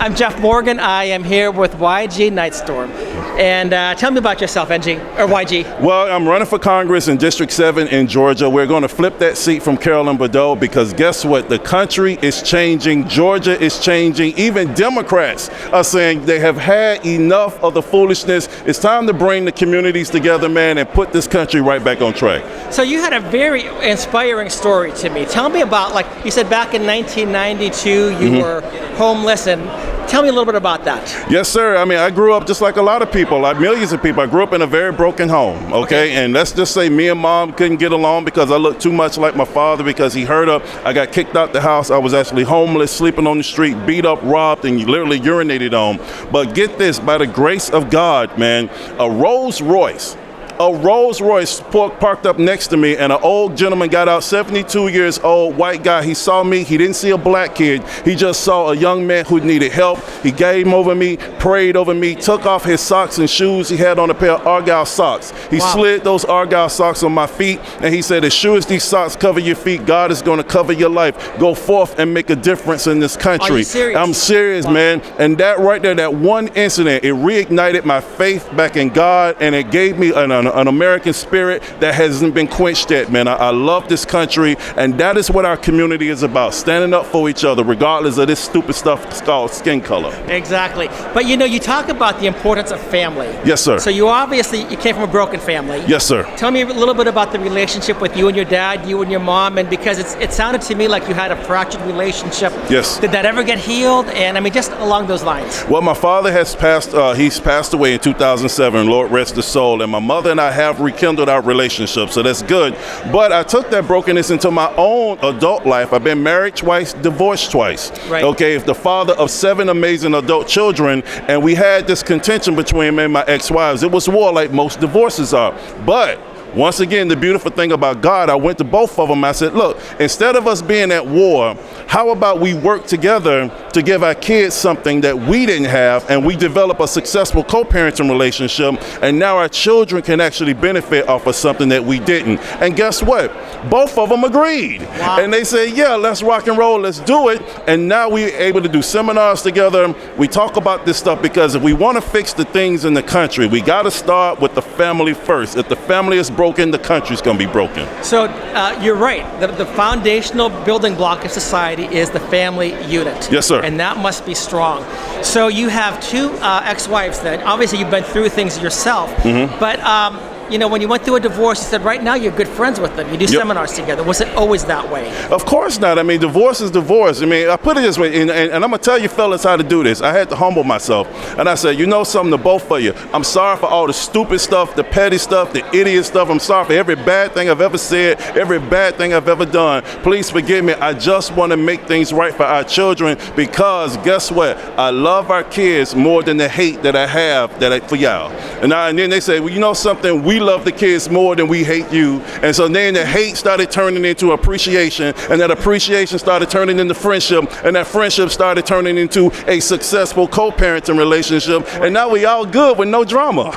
I'm Jeff Morgan. I am here with YG Nyghtstorm. And tell me about yourself, NG, or YG. Well, I'm running for Congress in District 7 in Georgia. We're going to flip that seat from Carolyn Bodeaux because guess what? The country is changing. Georgia is changing. Even Democrats are saying they have had enough of the foolishness. It's time to bring the communities together, man, and put this country right back on track. So you had a very inspiring story to me. Tell me about, like you said, back in 1992, you were homeless, and tell me a little bit about that. Yes, sir. I mean, I grew up just like a lot of people, like millions of people. I grew up in a very broken home, okay? And let's just say me and mom couldn't get along because I looked too much like my father because he hurt up. I got kicked out the house. I was actually homeless, sleeping on the street, beat up, robbed, and literally urinated on. But get this, by the grace of God, man, a Rolls Royce parked up next to me, and an old gentleman got out, 72 years old, white guy. He saw me. He didn't see a black kid. He just saw a young man who needed help. He gave over me, prayed over me, took off his socks and shoes. He had on a pair of Argyle socks. He slid those Argyle socks on my feet, and he said, as sure as these socks cover your feet, God is going to cover your life. Go forth and make a difference in this country. Are you serious? I'm serious, man. And that right there, that one incident, it reignited my faith back in God, and it gave me an American spirit that hasn't been quenched yet, man. I love this country, and that is what our community is about, standing up for each other, regardless of this stupid stuff called skin color. Exactly. But you know, you talk about the importance of family. Yes, sir. So you came from a broken family. Yes, sir. Tell me a little bit about the relationship with you and your dad, you and your mom, and because it sounded to me like you had a fractured relationship. Yes. Did that ever get healed? And I mean, just along those lines. Well, my father has passed, he's passed away in 2007, Lord rest his soul, and my mother and I have rekindled our relationship, so that's good. But I took that brokenness into my own adult life. I've been married twice, divorced twice. Right. Okay, the father of 7 amazing adult children, and we had this contention between me and my ex-wives. It was war like most divorces are. But once again, the beautiful thing about God, I went to both of them. I said, look, instead of us being at war, how about we work together to give our kids something that we didn't have, and we develop a successful co-parenting relationship, and now our children can actually benefit off of something that we didn't. And guess what? Both of them agreed. Wow. And they said, yeah, let's rock and roll, let's do it. And now we're able to do seminars together. We talk about this stuff because if we want to fix the things in the country, we got to start with the family first. If the family is broken, the country's going to be broken. So you're right. The foundational building block of society is the family unit. Yes, sir. And that must be strong. So you have 2 ex-wives then. Obviously, you've been through things yourself. But you know, when you went through a divorce, you said right now you're good friends with them. You do seminars together. Was it always that way? Of course not. I mean, divorce is divorce. I mean, I put it this way, and I'm going to tell you fellas how to do this. I had to humble myself. And I said, you know something, to both of you, I'm sorry for all the stupid stuff, the petty stuff, the idiot stuff. I'm sorry for every bad thing I've ever said, every bad thing I've ever done. Please forgive me. I just want to make things right for our children because guess what? I love our kids more than the hate that I have for y'all. And then they say, well, you know something? We love the kids more than we hate you. And so then the hate started turning into appreciation, and that appreciation started turning into friendship, and that friendship started turning into a successful co-parenting relationship. And now we all good with no drama.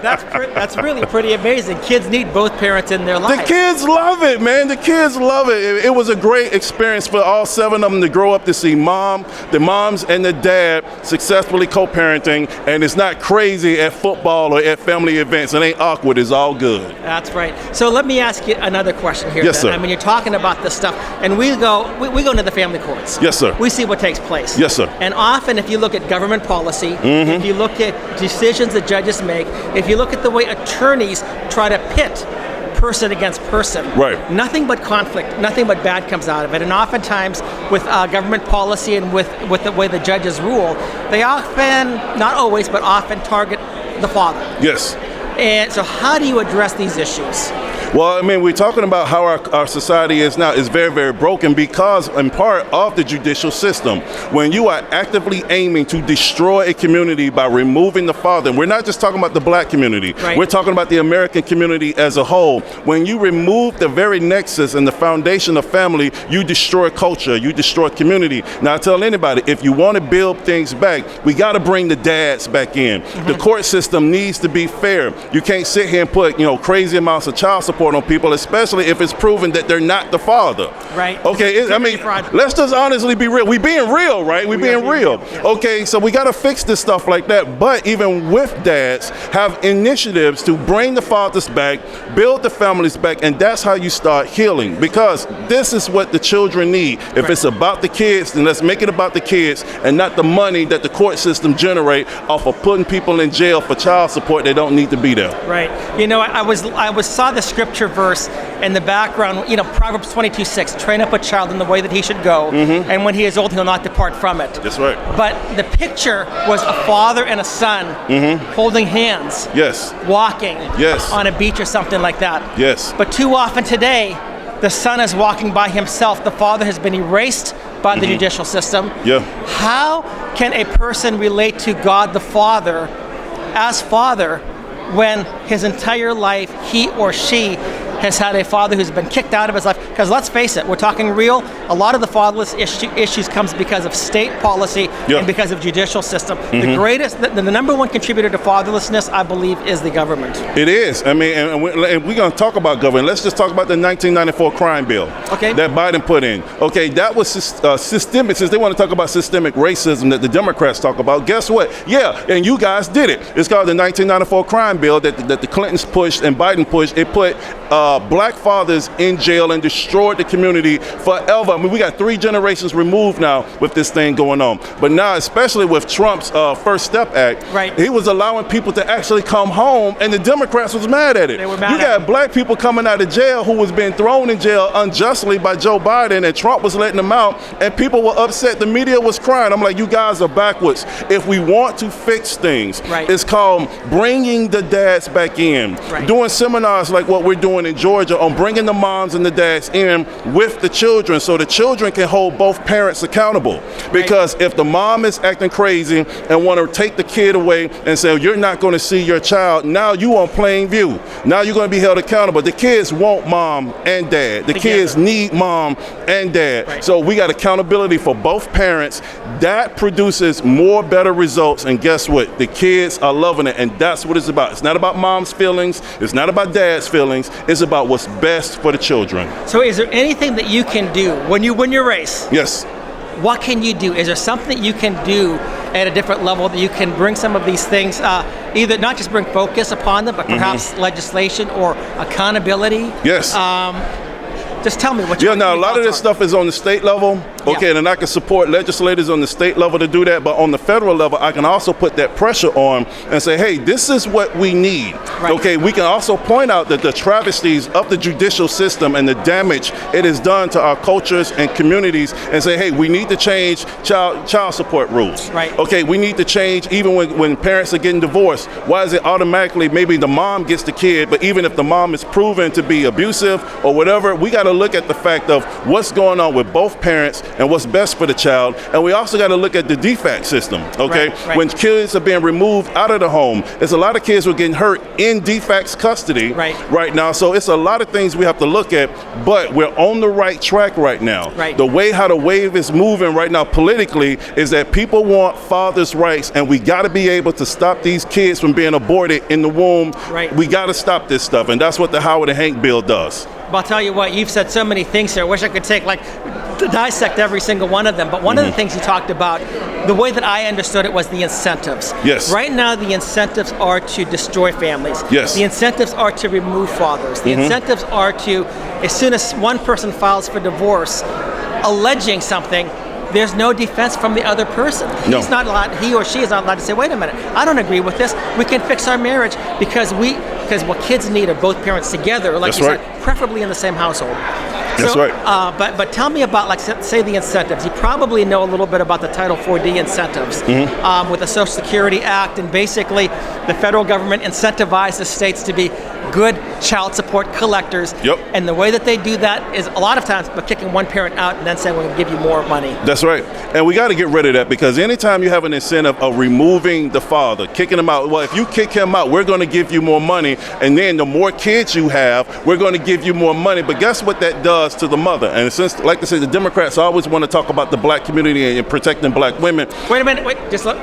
That's really pretty amazing. Kids need both parents in their lives. The kids love it, man. The kids love it. It was a great experience for all 7 of them to grow up to see the moms and the dad successfully co-parenting, and it's not crazy at football or at family events. It ain't awkward. It's all good. That's right. So let me ask you another question here. Yes, sir. I mean, you're talking about this stuff, and we go into the family courts. Yes, sir. We see what takes place. Yes, sir. And often, if you look at government policy, if you look at decisions that judges make, if you look at the way attorneys try to pit person against person. Right. Nothing but conflict, nothing but bad comes out of it. And oftentimes with government policy and with the way the judges rule, they often, not always, but often target the father. Yes. And so how do you address these issues? Well, I mean, we're talking about how our society is now is very, very broken because in part of the judicial system. When you are actively aiming to destroy a community by removing the father, and we're not just talking about the black community, we're talking about the American community as a whole. When you remove the very nexus and the foundation of family, you destroy culture, you destroy community. Now, I tell anybody, if you want to build things back, we got to bring the dads back in. The court system needs to be fair. You can't sit here and put, crazy amounts of child support support on people, especially if it's proven that they're not the father. Right. Okay, I mean, let's just honestly be real. We being real, right? We being real. Yes. Okay, so we got to fix this stuff like that. But even with dads, have initiatives to bring the fathers back, build the families back, and that's how you start healing. Because this is what the children need. If it's about the kids, then let's make it about the kids and not the money that the court system generate off of putting people in jail for child support. They don't need to be there. Right. You know, I saw the scripture verse in the background. You know, Proverbs 22:6. Train up a child in the way that he should go, and when he is old, he'll not depart from it. That's right. But the picture was a father and a son holding hands. Yes. Walking. Yes. On a beach or something like that. Yes. But too often today, the son is walking by himself. The father has been erased by the judicial system. Yeah. How can a person relate to God the Father as Father when his entire life he or she has had a father who's been kicked out of his life? Because let's face it, we're talking real. A lot of the fatherless issues comes because of state policy and because of judicial system. The greatest, the number one contributor to fatherlessness, I believe, is the government. It is. I mean, and we're going to talk about government. Let's just talk about the 1994 crime bill that Biden put in. Okay, that was systemic. Since they want to talk about systemic racism that the Democrats talk about, guess what? Yeah, and you guys did it. It's called the 1994 crime bill that the Clintons pushed and Biden pushed. It put black fathers in jail and destroyed the community forever. I mean, we got 3 generations removed now with this thing going on. But now, especially with Trump's First Step Act, he was allowing people to actually come home, and the Democrats was mad at it. They were mad you got black people coming out of jail who was being thrown in jail unjustly by Joe Biden, and Trump was letting them out, and people were upset. The media was crying. I'm like, you guys are backwards. If we want to fix things, it's called bringing the dads back in. Doing seminars like what we're doing in Georgia on bringing the moms and the dads in with the children so the children can hold both parents accountable. Because if the mom is acting crazy and want to take the kid away and say, you're not going to see your child, now you on plain view. Now you're going to be held accountable. The kids want mom and dad. The kids need mom and dad. So we got accountability for both parents. That produces more better results. And guess what? The kids are loving it. And that's what it's about. It's not about mom's feelings. It's not about dad's feelings. It's about what's best for the children. So is there anything that you can do when you win your race? Yes. What can you do? Is there something that you can do at a different level that you can bring some of these things, either not just bring focus upon them, but perhaps legislation or accountability? Yes. Just tell me what a lot of this stuff is on the state level. Okay, and I can support legislators on the state level to do that, but on the federal level, I can also put that pressure on and say, hey, this is what we need. Okay, we can also point out that the travesties of the judicial system and the damage it has done to our cultures and communities and say, hey, we need to change child support rules. Okay, we need to change even when parents are getting divorced. Why is it automatically maybe the mom gets the kid, but even if the mom is proven to be abusive or whatever, we got to look at the fact of what's going on with both parents and what's best for the child. And we also got to look at the DFAC system, okay? When kids are being removed out of the home, there's a lot of kids who are getting hurt in DFAC's custody right now. So it's a lot of things we have to look at, but we're on the right track right now. The way how the wave is moving right now politically is that people want fathers' rights, and we got to be able to stop these kids from being aborted in the womb. We got to stop this stuff, and that's what the Howard and Hank bill does. But I'll tell you what, you've said so many things here. I wish I could take to dissect every single one of them. But one of the things you talked about, the way that I understood it was the incentives. Yes. Right now, the incentives are to destroy families. Yes. The incentives are to remove fathers. The incentives are to, as soon as one person files for divorce, alleging something, there's no defense from the other person. He's not allowed, he or she is not allowed to say, wait a minute, I don't agree with this. We can fix our marriage because what kids need are both parents together, like you said, preferably in the same household. That's right. But tell me about, say, the incentives. You probably know a little bit about the Title 4D incentives with the Social Security Act, and basically the federal government incentivizes states to be good child support collectors. And the way that they do that is a lot of times by kicking one parent out and then saying we're going to give you more money. That's right. And we got to get rid of that, because anytime you have an incentive of removing the father, kicking him out, well, if you kick him out, we're going to give you more money, and then the more kids you have, we're going to give you more money. But guess what that does to the mother? And since, like I said, the Democrats always want to talk about the black community and protecting black women. Wait a minute, just look.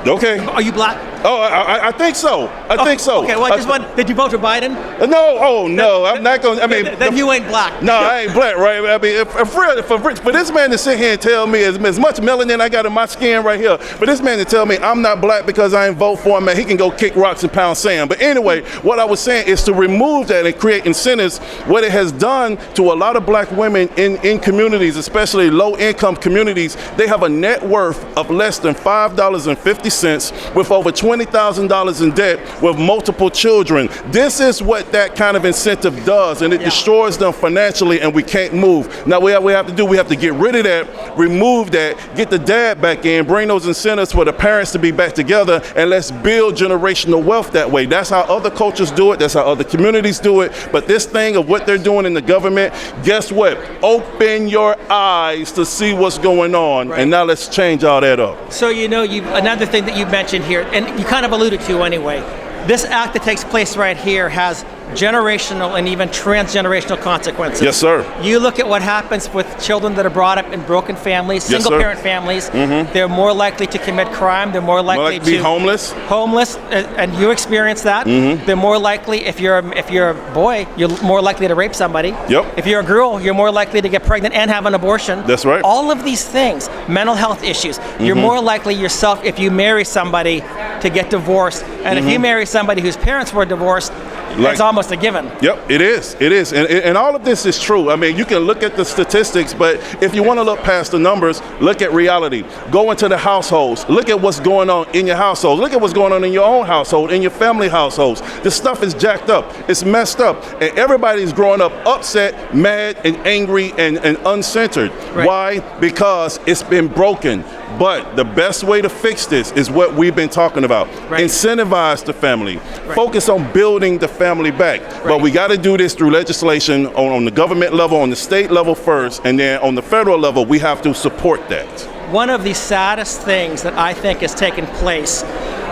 Okay. Are you black? Oh, I think so. I think so. Okay, well, did you vote for Biden? No, oh no, I'm not going to, I mean. Then you ain't black. No, I ain't black, right? I mean, for this man to sit here and tell me as much melanin I got in my skin right here, for this man to tell me I'm not black because I ain't vote for him, man, he can go kick rocks and pound sand. But anyway, what I was saying is to remove that and create incentives. What it has done to a lot of black women in communities, especially low-income communities, they have a net worth of less than $5.50 with over $20,000 in debt with multiple children. This is what that kind of incentive does, and it destroys them financially, and we can't move. Now, what we have to do, we have to get rid of that, remove that, get the dad back in, bring those incentives for the parents to be back together, and let's build generational wealth that way. That's how other cultures do it. That's how other communities do it. But this thing of what they're doing in the government, guess what? Open your eyes to see what's going on, and now let's change all that up. So, another thing that you mentioned here, and you kind of alluded to anyway, this act that takes place right here has generational and even transgenerational consequences. Yes, sir. You look at what happens with children that are brought up in broken families, single-parent families. They're more likely to commit crime. They're more likely to be homeless. And you experience that. They're more likely, if you're a boy, you're more likely to rape somebody. Yep. If you're a girl, you're more likely to get pregnant and have an abortion. That's right. All of these things, mental health issues. You're more likely yourself, if you marry somebody, to get divorced. And if you marry somebody whose parents were divorced, it's almost a given. Yep, it is. It is. And all of this is true. I mean, you can look at the statistics, but if you want to look past the numbers, look at reality. Go into the households. Look at what's going on in your household. Look at what's going on in your own household, in your family households. This stuff is jacked up. It's messed up. And everybody's growing up upset, mad, and angry, and uncentered. Right. Why? Because it's been broken. But the best way to fix this is what we've been talking about. Right. Incentivize the family. Right. Focus on building the family back. Right. But we got to do this through legislation on the government level, on the state level first, and then on the federal level, we have to support that. One of the saddest things that I think has taken place,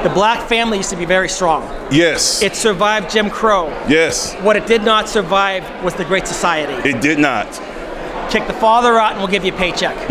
the black family used to be very strong. Yes. It survived Jim Crow. Yes. What it did not survive was the Great Society. It did not. Kick the father out and we'll give you a paycheck.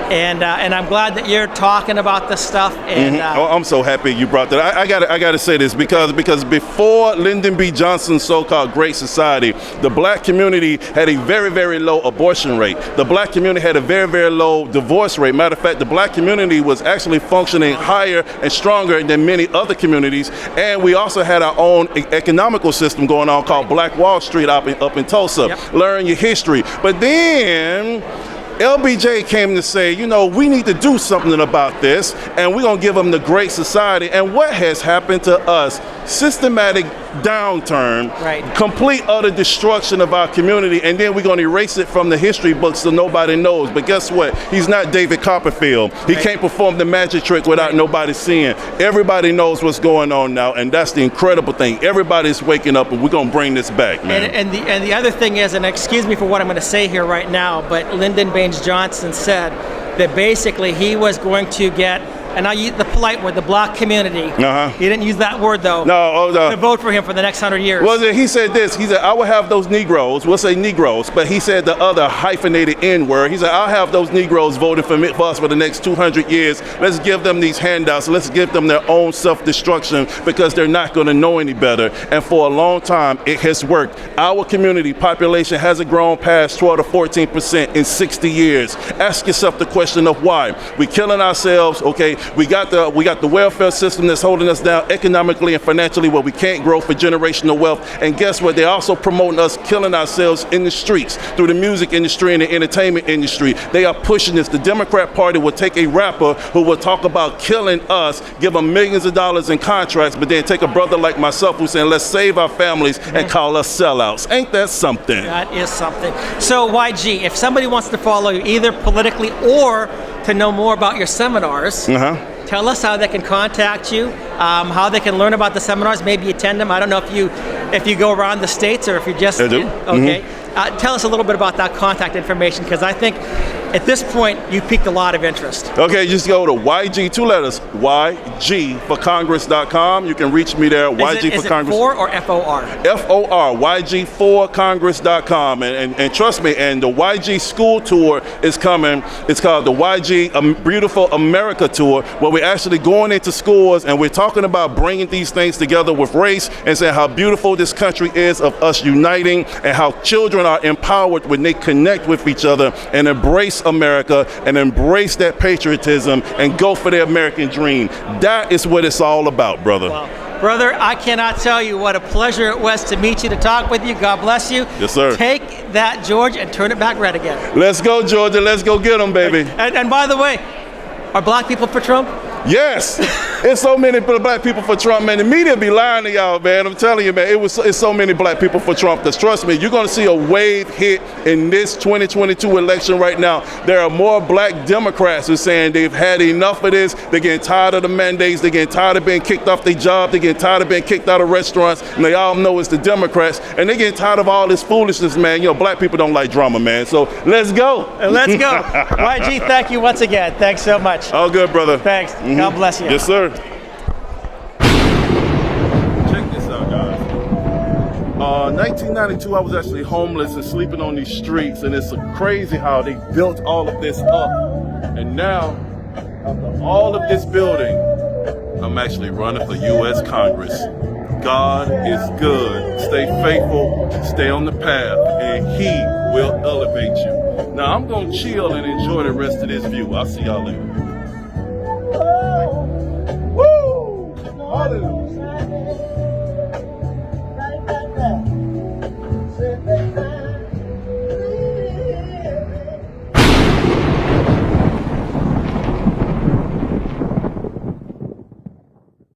And I'm glad that you're talking about this stuff. And I'm so happy you brought that. I gotta say this because before Lyndon B. Johnson's so-called Great Society, the black community had a very, very low abortion rate. The black community had a very, very low divorce rate. Matter of fact, the black community was actually functioning higher and stronger than many other communities. And we also had our own economical system going on called Black Wall Street up in Tulsa. Yep. Learn your history. But then LBJ came to say, we need to do something about this, and we're going to give them the Great Society. And what has happened to us? Systematic downturn, complete utter destruction of our community, and then we're going to erase it from the history books so nobody knows. But guess what? He's not David Copperfield. He can't perform the magic trick without nobody seeing. Everybody knows what's going on now, and that's the incredible thing. Everybody's waking up, and we're going to bring this back, man. And the other thing is, and excuse me for what I'm going to say here right now, but Lyndon Baines Johnson said that basically he was going to get, and I use the polite word, the black community. He didn't use that word though. No. To vote for him for the next 100 years. Well, he said this. He said, I will have those Negroes. We'll say Negroes, but he said the other hyphenated N word. He said, I'll have those Negroes voting for us for the next 200 years. Let's give them these handouts. Let's give them their own self-destruction because they're not going to know any better. And for a long time, it has worked. Our community population hasn't grown past 12 to 14% in 60 years. Ask yourself the question of why. We're killing ourselves, okay? We got the welfare system that's holding us down economically and financially where we can't grow for generational wealth. And guess what? They're also promoting us killing ourselves in the streets through the music industry and the entertainment industry. They are pushing this. The Democrat Party will take a rapper who will talk about killing us, give them millions of dollars in contracts, but then take a brother like myself who's saying, let's save our families and call us sellouts. Ain't that something? That is something. So YG, if somebody wants to follow you either politically or to know more about your seminars, tell us how they can contact you, how they can learn about the seminars, maybe attend them. I don't know if you go around the states or if you just... I do. Okay. Tell us a little bit about that contact information, because I think At this point, you piqued a lot of interest. Okay, just go to YG, 2 letters, YGforcongress.com. You can reach me there, YG is for it Congress. for or FOR? FOR, YG4Congress.com. And trust me, and the YG school tour is coming. It's called the YG Beautiful America Tour, where we're actually going into schools and we're talking about bringing these things together with race and saying how beautiful this country is of us uniting and how children are empowered when they connect with each other and embrace America and embrace that patriotism and go for the American dream. That is what it's all about, brother. Wow. Brother, I cannot tell you what a pleasure it was to meet you, to talk with you. God bless you. Yes, sir. Take that, George, and turn it back red again. Let's go, Georgia. Let's go get them, baby. And by the way, are black people for Trump? Yes, it's so many black people for Trump, man. The media be lying to y'all, man. I'm telling you, man, it's so many black people for Trump. Because trust me, you're going to see a wave hit in this 2022 election right now. There are more black Democrats who are saying they've had enough of this. They're getting tired of the mandates. They're getting tired of being kicked off their job. They're getting tired of being kicked out of restaurants. And they all know it's the Democrats. And they're getting tired of all this foolishness, man. You know, black people don't like drama, man. So let's go. Let's go. YG, thank you once again. Thanks so much. All good, brother. Thanks. God bless you. Yes, sir. Check this out, guys. 1992, I was actually homeless and sleeping on these streets, and it's crazy how they built all of this up. And now, after all of this building, I'm actually running for U.S. Congress. God is good. Stay faithful, stay on the path, and He will elevate you. Now, I'm going to chill and enjoy the rest of this view. I'll see y'all later. Woo! Hallelujah.